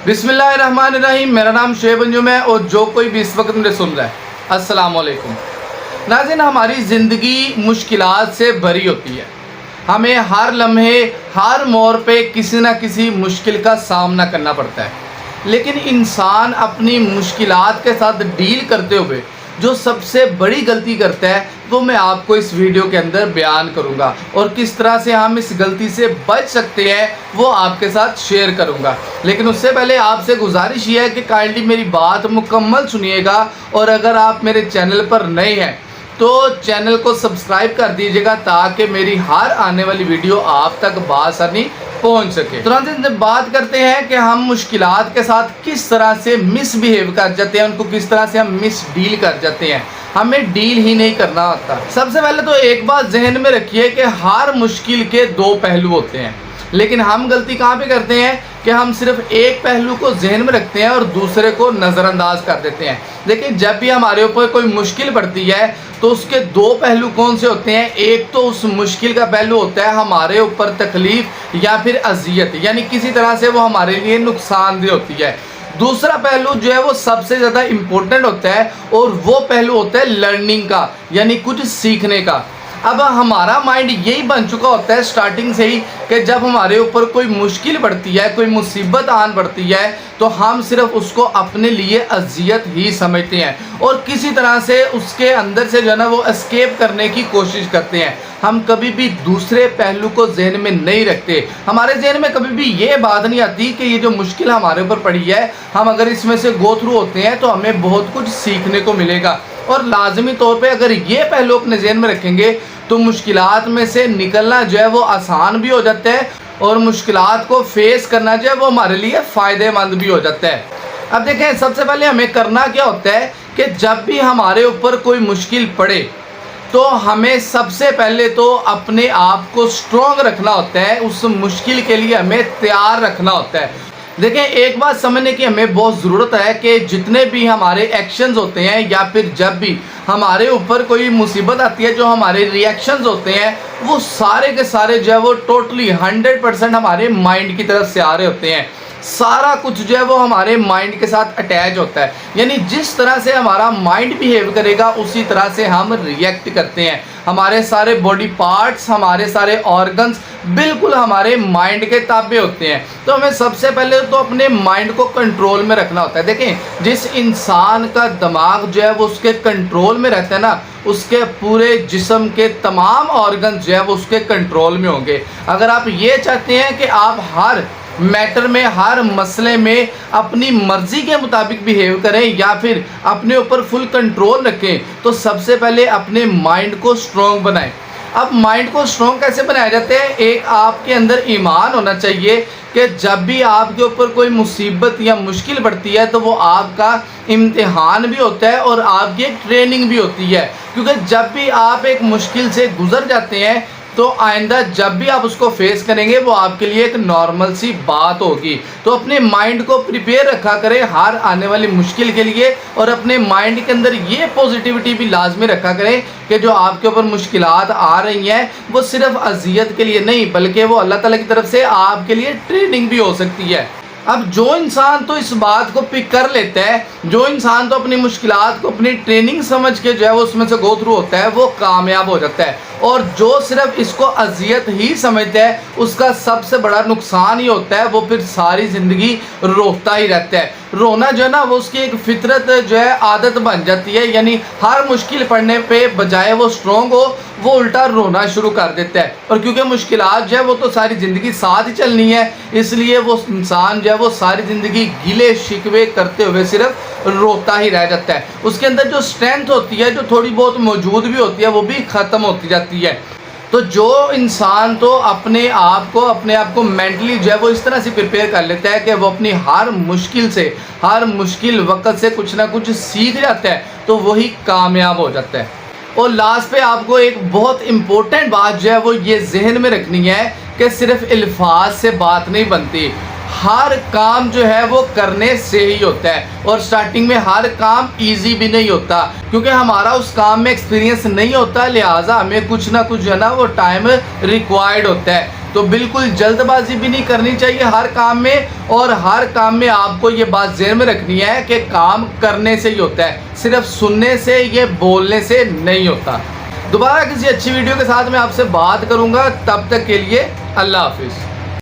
बिस्मिल्लाहिर्रहमानिर्रहीम। मेरा नाम शुएब अंजुम है और जो कोई भी इस वक्त मुझे सुन रहा है, अस्सलाम वालेकुम। नाज़रीन, हमारी ज़िंदगी मुश्किलात से भरी होती है। हमें हर लम्हे हर मोड़ पे किसी ना किसी मुश्किल का सामना करना पड़ता है, लेकिन इंसान अपनी मुश्किलात के साथ डील करते हुए जो सबसे बड़ी गलती करता है वो मैं आपको इस वीडियो के अंदर बयान करूंगा, और किस तरह से हम इस गलती से बच सकते हैं वो आपके साथ शेयर करूंगा। लेकिन उससे पहले आपसे गुजारिश ये है कि काइंडली मेरी बात मुकम्मल सुनिएगा, और अगर आप मेरे चैनल पर नए हैं तो चैनल को सब्सक्राइब कर दीजिएगा ताकि मेरी हर आने वाली वीडियो आप तक बासानी पहुंच सके। तुरंत बात करते हैं कि हम मुश्किलात के साथ किस तरह से मिसबिहेव कर जाते हैं, उनको किस तरह से हम मिस डील कर जाते हैं। हमें डील ही नहीं करना होता। सबसे पहले तो एक बात जहन में रखिए कि हर मुश्किल के दो पहलू होते हैं, लेकिन हम गलती कहाँ पे करते हैं कि हम सिर्फ एक पहलू को जहन में रखते हैं और दूसरे को नज़रअंदाज कर देते हैं। देखिए, जब भी हमारे ऊपर कोई मुश्किल पड़ती है तो उसके दो पहलू कौन से होते हैं। एक तो उस मुश्किल का पहलू होता है हमारे ऊपर तकलीफ या फिर अजियत, यानी किसी तरह से वो हमारे लिए नुकसानदेह होती है। दूसरा पहलू जो है वो सबसे ज़्यादा इम्पोर्टेंट होता है, और वो पहलू होता है लर्निंग का, यानी कुछ सीखने का। अब हमारा माइंड यही बन चुका होता है स्टार्टिंग से ही कि जब हमारे ऊपर कोई मुश्किल पड़ती है, कोई मुसीबत आन पड़ती है, तो हम सिर्फ उसको अपने लिए अजियत ही समझते हैं और किसी तरह से उसके अंदर से जो है ना वो एस्केप करने की कोशिश करते हैं। हम कभी भी दूसरे पहलू को जहन में नहीं रखते। हमारे जहन में कभी भी ये बात नहीं आती कि ये जो मुश्किल हमारे ऊपर पड़ी है, हम अगर इसमें से गो थ्रू होते हैं तो हमें बहुत कुछ सीखने को मिलेगा। और लाजमी तौर पे अगर ये पहलू अपने जहन में रखेंगे तो मुश्किलात में से निकलना जो है वो आसान भी हो जाता है, और मुश्किलात को फेस करना जो है वो हमारे लिए फ़ायदेमंद भी हो जाता है। अब देखें, सबसे पहले हमें करना क्या होता है कि जब भी हमारे ऊपर कोई मुश्किल पड़े तो हमें सबसे पहले तो अपने आप को स्ट्रॉन्ग रखना होता है। उस मुश्किल के लिए हमें तैयार रखना होता है। देखें, एक बात समझने की हमें बहुत ज़रूरत है कि जितने भी हमारे एक्शंस होते हैं या फिर जब भी हमारे ऊपर कोई मुसीबत आती है, जो हमारे रिएक्शंस होते हैं वो सारे के सारे जो है वो टोटली 100% हमारे माइंड की तरफ से आ रहे होते हैं। सारा कुछ जो है वो हमारे माइंड के साथ अटैच होता है, यानी जिस तरह से हमारा माइंड बिहेव करेगा उसी तरह से हम रिएक्ट करते हैं। हमारे सारे बॉडी पार्ट्स, हमारे सारे ऑर्गन्स बिल्कुल हमारे माइंड के ताबे होते हैं। तो हमें सबसे पहले तो अपने माइंड को कंट्रोल में रखना होता है। देखें, जिस इंसान का दिमाग जो है वो उसके कंट्रोल में रहता है ना, उसके पूरे जिस्म के तमाम ऑर्गन्स जो है वो उसके कंट्रोल में होंगे। अगर आप ये चाहते हैं कि आप हर मैटर में, हर मसले में अपनी मर्ज़ी के मुताबिक बिहेव करें या फिर अपने ऊपर फुल कंट्रोल रखें, तो सबसे पहले अपने माइंड को स्ट्रॉन्ग बनाएं। अब माइंड को स्ट्रॉन्ग कैसे बनाया जाता है? एक आपके अंदर ईमान होना चाहिए कि जब भी आपके ऊपर कोई मुसीबत या मुश्किल पड़ती है तो वो आपका इम्तिहान भी होता है और आपकी एक ट्रेनिंग भी होती है। क्योंकि जब भी आप एक मुश्किल से गुजर जाते हैं तो आइंदा जब भी आप उसको फेस करेंगे वो आपके लिए एक नॉर्मल सी बात होगी। तो अपने माइंड को प्रिपेयर रखा करें हर आने वाली मुश्किल के लिए, और अपने माइंड के अंदर ये पॉजिटिविटी भी लाजमी रखा करें कि जो आपके ऊपर मुश्किलात आ रही हैं वो सिर्फ अजियत के लिए नहीं बल्कि वो अल्लाह ताला की तरफ से आपके लिए ट्रेनिंग भी हो सकती है। अब जो इंसान तो इस बात को पिक कर लेता है, जो इंसान तो अपनी मुश्किलात को अपनी ट्रेनिंग समझ के जो है वो उसमें से गो थ्रू होता है, वो कामयाब हो जाता है। और जो सिर्फ इसको अजियत ही समझता है उसका सबसे बड़ा नुकसान ही होता है, वो फिर सारी ज़िंदगी रोता ही रहता है। रोना जो है ना वो उसकी एक फितरत जो है आदत बन जाती है, यानी हर मुश्किल पड़ने पे बजाय वो स्ट्रॉन्ग हो वो उल्टा रोना शुरू कर देता है। और क्योंकि मुश्किलात जो है वो तो सारी ज़िंदगी साथ ही चलनी है, इसलिए वो इंसान जो है वो सारी ज़िंदगी गिले शिकवे करते हुए सिर्फ रोता ही रह जाता है। उसके अंदर जो स्ट्रेंथ होती है, जो थोड़ी बहुत मौजूद भी होती है, वो भी ख़त्म होती जाती है। तो जो इंसान तो अपने आप को मेंटली जो है वो इस तरह से प्रिपेयर कर लेता है कि वो अपनी हर मुश्किल से, हर मुश्किल वक्त से कुछ ना कुछ सीख जाता है, तो वही कामयाब हो जाता है। और लास्ट पे आपको एक बहुत इम्पोर्टेंट बात जो है वो ये जहन में रखनी है कि सिर्फ अल्फाज से बात नहीं बनती, हर काम जो है वो करने से ही होता है। और स्टार्टिंग में हर काम इजी भी नहीं होता, क्योंकि हमारा उस काम में एक्सपीरियंस नहीं होता, लिहाजा हमें कुछ ना कुछ जो है ना वो टाइम रिक्वायर्ड होता है। تو بالکل جلد بازی بھی نہیں کرنی چاہیے ہر کام میں، اور ہر کام میں آپ کو یہ بات ذہن میں رکھنی ہے کہ کام کرنے سے ہی ہوتا ہے، صرف سننے سے، یہ بولنے سے نہیں ہوتا۔ دوبارہ کسی اچھی ویڈیو کے ساتھ میں آپ سے بات کروں گا، تب تک کے لیے اللہ حافظ۔